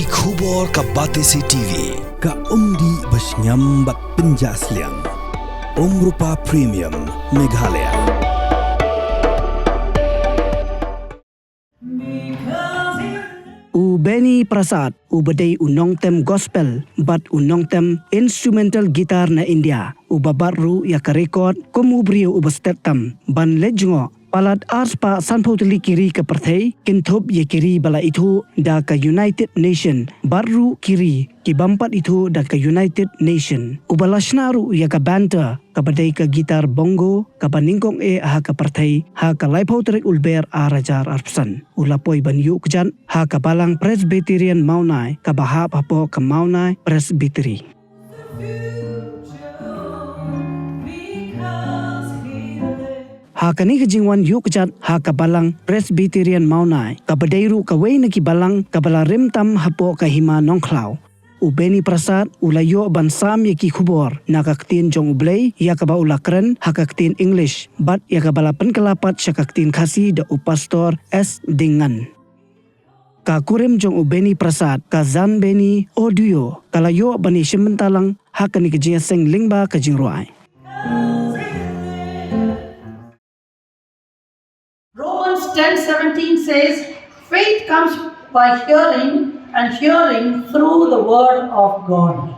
Ki khubor ka Batesi TV ka umdi basnyam bak penjaslian Rupa Premium Meghalaya. Beni Prasad badai unong tem gospel bat unong tem instrumental gitar na India babaru ya ka record kumubrio Sted tam ban lejngo palat arspa sanpotli kiri ke Pyrthei kinthop ye kiri bala itu da ka United Nation baru kiri ki bampat itu da ka United Nation ubalashnaru ya ka banta ka badai ka gitar bongo ka baningkong ha ka Pyrthei ha ka laipautrek ulber arajar arpsan ulapoi ban Ïuhkjat ha ka Balang Presbyterian Mawnai ka bahap hapo ka Mawnai Presbytery. Hakani kejingwan Ïuhkjat ha ka Balang Presbyterian Mawnai ka badairu ka wei na ki Balang ka bala rimtam hapo ka hima Nongleit. Beni Prasad ulayo bansam ya ki khubor na kaktin jong ublay ya ka ba ulakren ha kaktin English bat ya ka bala penkelapat sya kaktin khasi da upastor S dengan. Ka kurim jong Beni Prasad ka zan Beni audio kalayo bani shimentalang hakani kejia seng lingba kejingruai. Romans 10:17 says, faith comes by hearing and hearing through the word of God.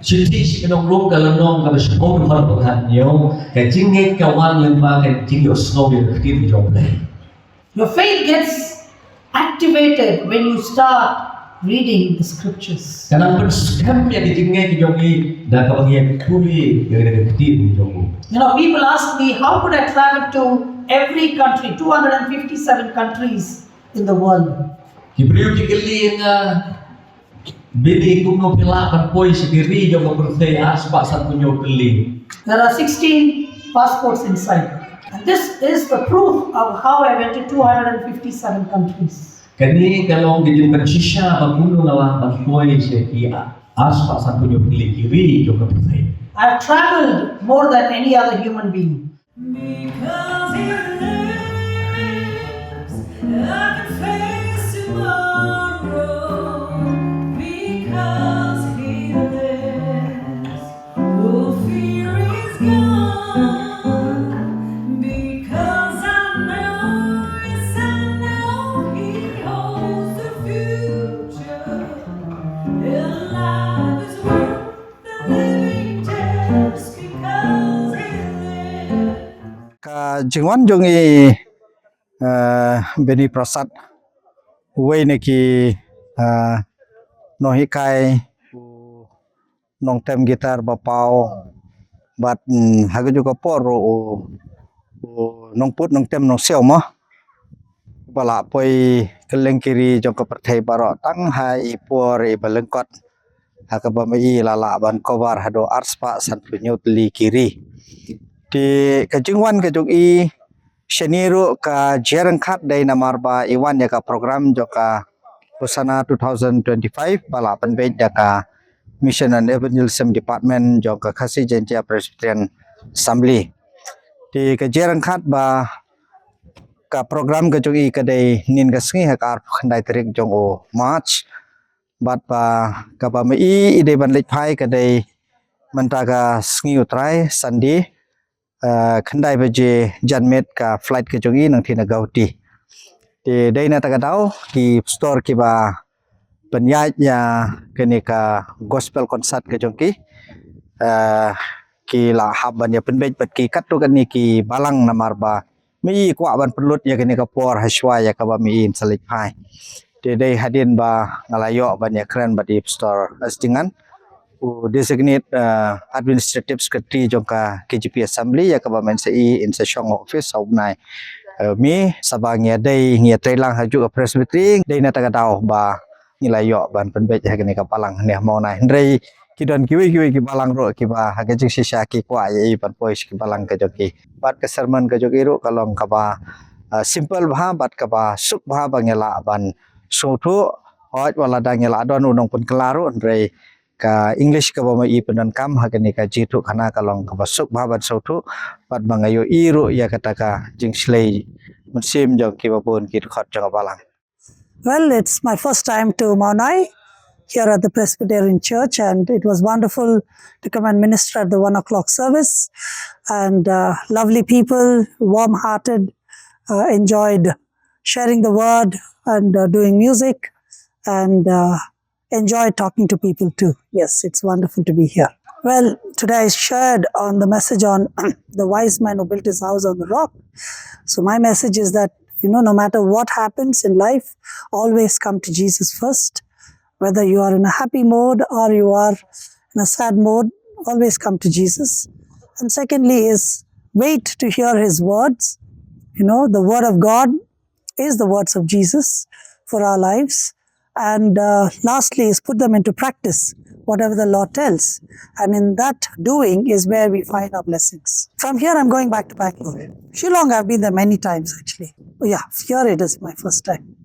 Chuyện thi chỉ có lúc cả lần nông cả một số một phần của hạt nhiều cái chính nghe cầu an lên ba cái chính hiệu snow bị cái tim trong này. Your faith gets activated when you start reading the scriptures. Karena penskam yang chính nghe cái trong này đã có nghe fully cái tim trong. You know, people ask me, how could I travel to every country, 257 countries in the world? Kibriu kikali nga bini kuno pilakan poi sendiri juga Prasad aspak satunya beli. There are 16 passports inside. And this is the proof of how I went to 257 countries. Kani kalau dijemput sisa baguno nawa poi seki aspak satunya beli kiri juga Prasad. I have traveled more than any other human being. Because he lives, I can face tomorrow. Because he lives, all fear is gone. Because I know, yes I know, he holds the future. And life is worth the living just because he lives. Ka jingwan jongi Beni Prasad wei neki nohikai nong tem gitar bapau bat haga juga poro nong put nong tem nong sel mah bala poi keleng kiri jong ka Pyrthei baro tang hai por balengkot haga bamai lala ban kobar hado arspa san punyut li kiri di kejingwan kejung I Sheniru ka Ïuhkjat day namarba iwan ya ka program joka pusana 2025 bala penbej ya ka Mission and Evangelism Department joka khasi jenja Presbyterian Assembly di ka Ïuhkjat ba ka program ka jogi ka day nin ka sngi ha ka khandai tarik jong o March bat ba ka ba mai ide ban lek phai ka day mantaga sngi utrai Sunday khandai baje janmet ka flight ke jogi nang thina gauti te dai na taka dau ki store ki ba penyaj ya kene ka gospel concert ke jongki ki la haban ya penbej pat ki katu kan ni ki Balang namar ba mi kwa ban pelut ya kene ka por haswa ya ka ba mi in salik phai te dai hadin ba ngalayo ban ya kran ba di store astingan designate administrative secretary jongka KGP Assembly ya kabamen CI in session office saunai mi sabangnya dai ngia trailang haju ke Presbyterian dai na taga dau ba nilayo ban penbej ha kene ka Balang ne Mawnai ndrei kidon kiwi ki Balang ro ki ba ha ke sisa ki kwa ye ban pois ki Balang ka joki bat ke sermon ka joki ro kalong ka ba simple bha bat ka ba suk bha bangela ban sotu hoj wala dangela don unong pun kelaro ndrei ka English ka ba mai penan kam hakani ka jitu khana kalong ka basuk baban sautu pat bangayo iru ya kata ka jingslei musim jong ki babun ki khot jong Balang Well, it's my first time to Mawnai here at the Presbyterian Church, and it was wonderful to come and minister at the 1 o'clock service. And lovely people, warm-hearted, enjoyed sharing the word and doing music, and enjoyed talking to people too. Yes, it's wonderful to be here. Well, today I shared on the message on the wise man who built his house on the rock. So my message is that, no matter what happens in life, always come to Jesus first. Whether you are in a happy mode or you are in a sad mode, always come to Jesus. And secondly is wait to hear his words. The word of God is the words of Jesus for our lives. And lastly is put them into practice, whatever the Lord tells. And in that doing is where we find our blessings. From here, I'm going back to Bangalore. Shillong, I've been there many times actually. Oh yeah, here it is my first time.